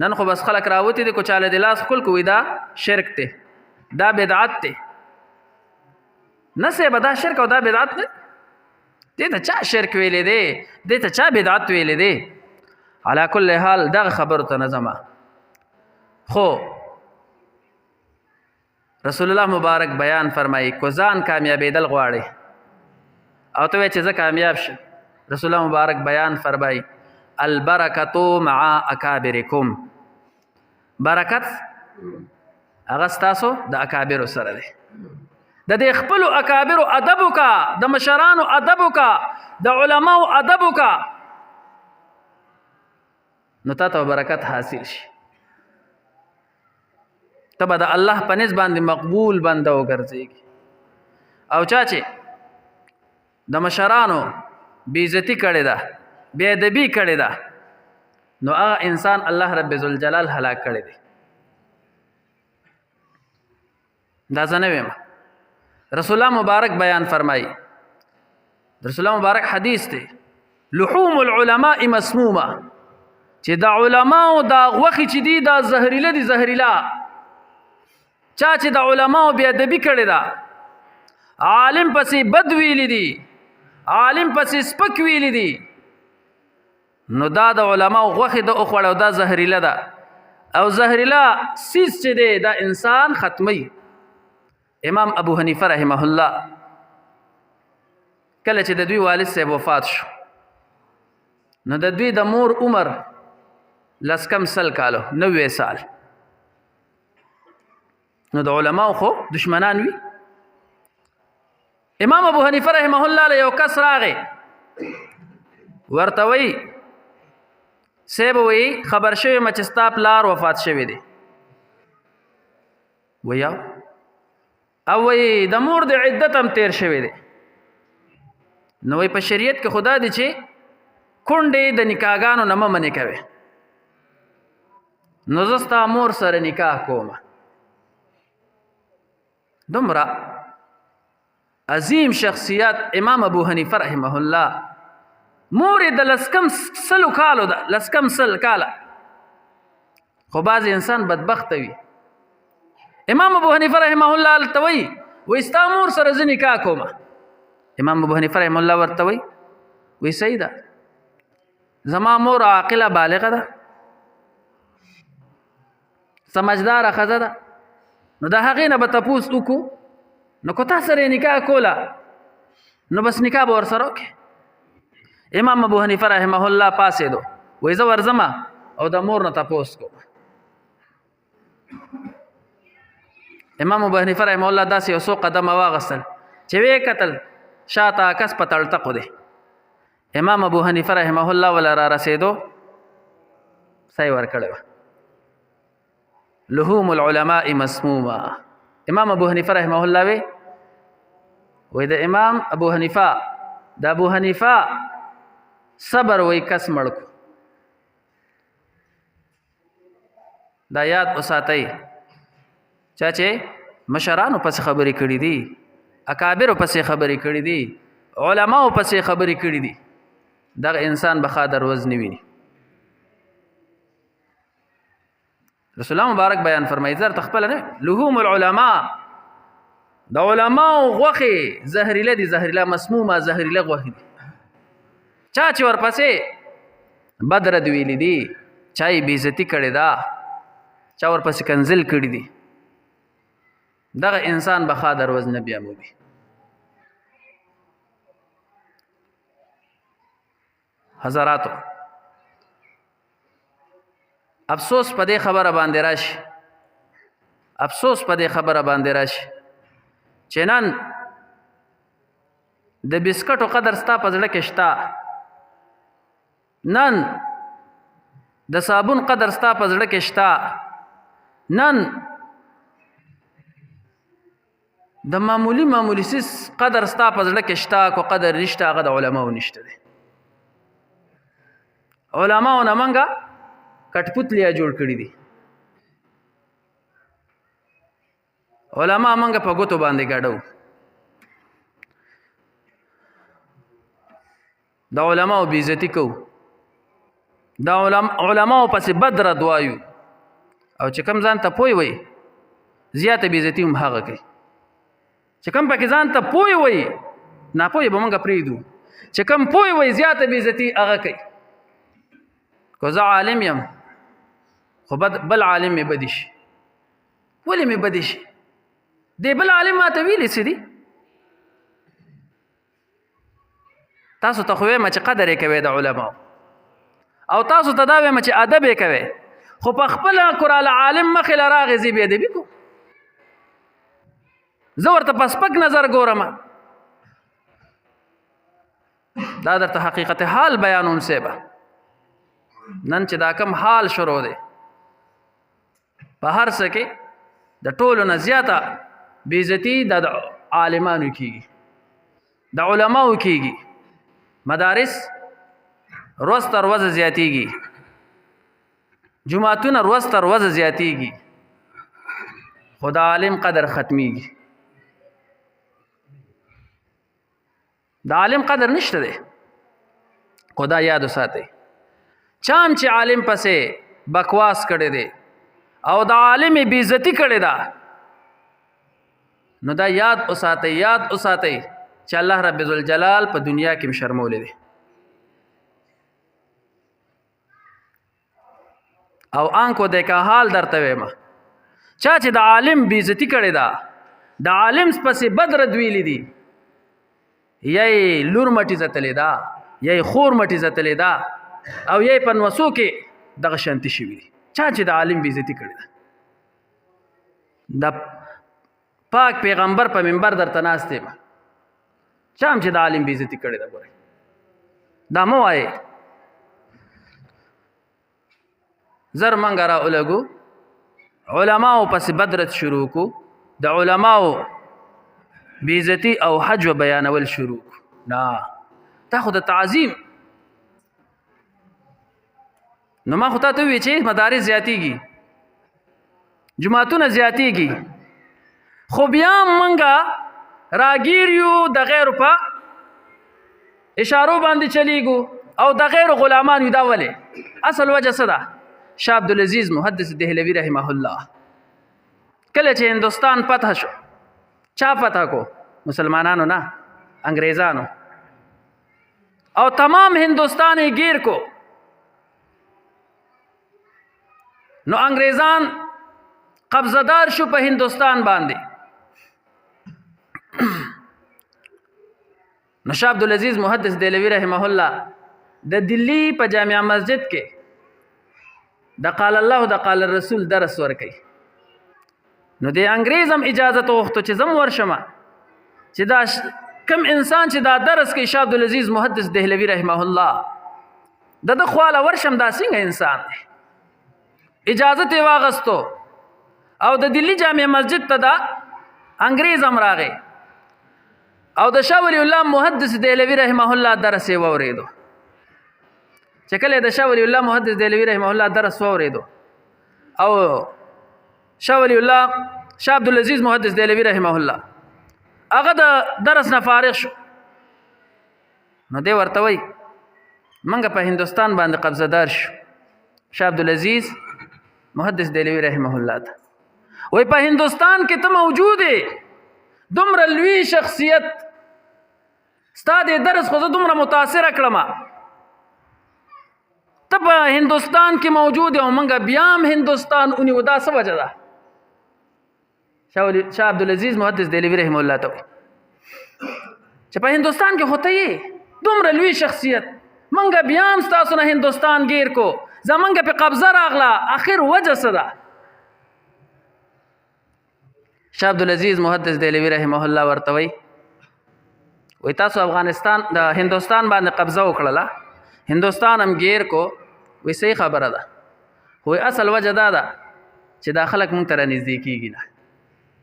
نن خو بس خلک راوتی دي کو چاله د لاس خپل کوي دا شرک ته دا بدعت ته نه سه به دا شرک او دا بدعت نه دې ته چا شرک ویلې دی دې ته چا بدعت ویلې دی علا کل حال دغه خبر ته نظم خو رسول الله مبارک بیان فرمایي کو ځان کامیابېدل غواړي او ته چې زه کامیاب شم رسول الله مبارک بیان فرمایي البرکتو مع اکابرکم برکت هغه ستاسو د اکابرو سره دی د دې خپلو اکابرو ادب وکړه د مشرانو ادب وکړه د علماو ادب وکړه نو تا ته برکت حاصل شي ته به د الله په نسبت باندې مقبول بنده وګرځېږي او چا چې د مشرانو بېعزتي کړې ده بې ادبي کړې ده نو هغه انسان الله رب ذوالجلال هلاک کړی دی دا زه نه ویم رسول الله مبارک بیان فرمایي رسول الله مبارک حدیث دی لحوم العلماء مسمومه چې د علماو دا غوښې چې دي دا زهریله دي زهریله چا چې د علماو بې ادبي کړې ده عالم پسې بد ویلي دي عالم پسې سپک ویلي دي نو دا د علماو غوښې د وخوړه او دا زهریله ده او زهریله سیز چې دی دا انسان ختموي امام ابو حنیفه رحمه الله کله چې د دوی والد صاحب وفات شو نو د دوی د مور عمر لسکم سل کالو 90 سال نو د علماو خو دشمنان وي امام ابو حنیفه رحمه الله له یو کس راغی ورته وی صاحب وی خبر شوی مې چې ستا پلار وفات شوی دی ویا او وی د مور د عدت هم تیر شوی دی نو وی په شریعت کې خدا دی چې کونډې د نکاحګانو نه مه منې کوي نو زه ستا مور سره نکاح کومه دومره عظیم شخصیت امام ابو حنیفه رحمه الله مور د لسکم سلو کالو ده لسکم سل کاله خو بعض انسان بدبخت وي امام ابو حنیفه رحمه الله ورته وی ستا مور سره زه نکاح کومه امام ابو حنیفه رحمه الله ورته وی صحیح ده زما مور عاقله بالغه ده سمجداره ښځه ده نو د هغې نه به تپوس وکړو نو که تا سره یې نکاح کوله نو بس نکاح به ورسره وکړې امام ابو حنیفه رحمه الله پاڅېدو وایي زه ورځمه او د مور نه تپوس کوم امام ابو حنیفه رحمه الله داسې یو څو قدمه واغستل چې ویې کتل شاته عکس په تړتقو دی امام ابو حنیفه رحمه الله ولا را رسېدو سای ورکړی وه لحوم العلماء مسمومه امام ابو حنیفه رحمه الله وی د امام ابو حنیفه د ابو حنیفه صبر وی کس مړ کو دا یاد وساتئ چا چې مشرانو پسې خبرې کړي دي اکابرو پسې خبرې کړي دي علماو پسې خبرې کړي دي دغه انسان به ښه دروز نه ویني رسول الله مبارک بیان فرمایي زر تخپل نه لحوم العلماء د علماو غوښې زهریله دي زهریله مسمومه زهریله غوښې دي چا چې ورپسې بد رد ویلي دي چا یې بېعزتي کړې ده چا ورپسې کنزل کړي دي دغه انسان به ښه دروز نه بیا مومي حضراتو افسوس په دې خبره باندې راشي افسوس په دې خبره باندې راشي چې نن د بسکټو قدر ستا په زړه کې شته نن د صابون قدر ستا په زړه کې شته نن د معمولی سیس قدر ستا په زړه کې شته کو قدر نشته هغه د علماو نشته دی علماو نه منګه کټپوتلیا جوړ کړي دي علما منګه په ګوتو باندې ګاډو د علماو بې عزتي کوو دا علماو پسې بد رد وایو او چې کوم ځان ته پوی وي زیاته بې عزتي هم هغه کوي چې کوم پکې ځان ته پوی وي ناپوی به موږ پرېږدو چې کوم پوی وي زیاته بې عزتي هغه کوي که زه عالم یم خو بل عالم مې بدي شي ولې مې بدي شي دی بل عالم ما ته ویلي څه دي تاسو ته خو وایم چې قدر یې کوئ د علماو او تاسو ته دا وایم چې ادب یې کوئ خو په خپله قراله عالم مخې له راغې زه بې ادبي کوم زه ورته په سپک نظر ګورم دا درته حقیقت حال بیانوم صیبه نن چې دا کم حال شروع دی په هر څه کې د ټولو نه زیاته بې عزتي د عالمانو کېږي د علماو کېږي مدارس روز تر ورځه زیاتېږي جماعتونه روز تر ورځه زیاتېږي خو د عالم قدر ختمیږي د عالم قدر نشته دی خو دا یاد وساتئ چام چې عالم پسې بکواس کړی دی او د عالم بې عزتي کړې ده نو دا یاد وساتئ چې الله رب ذوالجلال په دنیا کې شرمولی دی او آنکو دیکھا حال درته وایم چا چې د عالم بې عزتي کړې ده د عالم پسې بد رد ویلي دي یا یې لور مټې ځتلې ده یا یې خور مټې ځتلې ده او یا یې په نوسو کې دغه شانتي شوي دي چا چې د عالم بې عزتي کړې ده د پاک پیغمبر په منبر درته ناست یم چا هم چې د عالم بې عزتي کړې ده ګورئ دا مه وایې زر منګه را ولګو علماو پسې بدرت شروع کو د علماو بې عزتي او حج و بیانول شروع کو نه دا خو د تعظیم نو ما خو تا ته وویل چې مدارس زیاتېږي جماعتونه زیاتېږي خو بیا منګه راګیر یو د غیرو په اشارو باندې چلیږو او د غیرو غلامان یو دا ولې اصل وجه څه ده شاه عبدالعزیز محدث دهلوی رحمه الله کله چې هندوستان فتح شو چا فتح کو مسلمانانو نه انګریزانو او تمام هندوستان یې گیر کو نو انګریزان قبضدار شو په هندوستان باندې نو شاه عبدالعزیز محدث دهلوی رحمه الله د دلی په جامع مسجد کې د قال الله د قال الرسول درس ورکي نو د انګریز هم اجازه وغوښته چې زم ورشم چې دا کم انسان چې دا درس کوي شاه عبدالعزیز محدث دهلوی رحمه الله د خواله ورشم دا څنګه انسان دی اجازه یې واغستو او د دلی جامع مسجد ته دا انګریز هم راغی او د شاه ولی الله محدث دهلوی رحمه الله درس یې واورېدو چې کله د شاه ولی الله محدث دهلوی رحمه الله درس واورېدو او شاه ولی الله شاه عبدالعزیز محدث دهلوی رحمه الله هغه د درس نه فارغ شو نو دی ورته وایي منګه په هندوستان باندې قبضه دار شو شاه عبدالعزیز محدث دهلوی رحمه الله ته وایي په هندوستان کې ته موجود یې دومره لوی شخصیت ستا د درس خو زه دومره متاثره کړم ته په هندوستان کې موجود یې او موږ بیا هم هندوستان ونیو دا څه وجه ده شاه عبدالعزیز محدث دهلوی رحمه الله ته چې په هندوستان کې خو ته یې دومره لوی شخصیت موږ بیا هم ستاسو نه هندوستان گیر کو زمونږ په قبضه راغله آخر وجه څه ده شاه عبدالعزیز محدث دهلوی رحمه الله ورته وایي تاسو افغانستان د هندوستان باندې قبضه وکړله هندوستان هم گیر کو وایي صحیح خبره ده خو اصل وجه دا ده چې دا خلک مونږ ته رانږدې کېږي نه